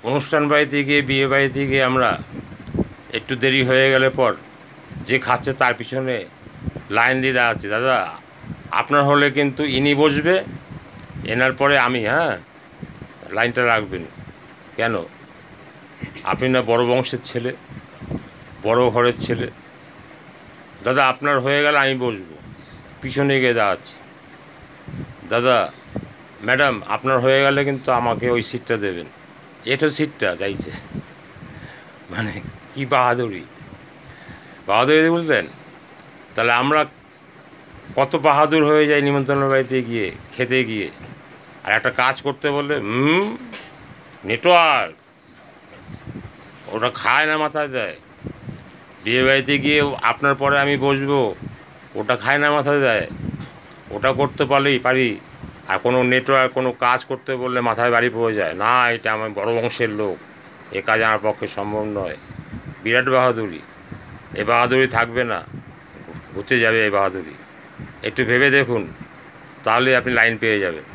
অনুষ্ঠান বাড়িতে গিয়ে বিয়ে বাড়িতে গিয়ে আমরা একটু দেরি হয়ে গেলে পর যে খাচ্ছে তার পিছনে লাইন দিয়ে দাঁড়াচ্ছি। দাদা আপনার হলে কিন্তু ইনি বসবে, এনার পরে আমি, হ্যাঁ লাইনটা রাখবেন। কেন? আপনি না বড় বংশের ছেলে, বড় ঘরের ছেলে। দাদা আপনার হয়ে গেলে আমি বসবো, পিছনে গিয়ে দাঁড়াচ্ছি। দাদা ম্যাডাম আপনার হয়ে গেলে কিন্তু আমাকে ওই সিটটা দেবেন, এটা সিটটা চাইছে। মানে কি বাহাদুরি, বাহাদুরি বুঝলেন? তাহলে আমরা কত বাহাদুর হয়ে যাই নিমন্ত্রণ বাড়িতে গিয়ে, খেতে গিয়ে। আর একটা কাজ করতে বললে নেটওয়ার্ক, ওটা খায় না, মাথায় দেয়। বিয়ে বাড়িতে গিয়ে আপনার পরে আমি বসবো, ওটা খায় না, মাথায় দেয়। ওটা করতে পারলেই পারি। আর কোনো নেটওয়ার্ক, কোনো কাজ করতে বললে মাথায় বাড়ি পড়ে যায়, না এটা আমার বড় বংশের লোক, এ কাজ আমার পক্ষে সম্ভব নয়। বিরাট বাহাদুরি। এ বাহাদুরি থাকবে না, ঘুচে যাবে এই বাহাদুরি। একটু ভেবে দেখুন, তাহলে আপনি লাইন পেয়ে যাবেন।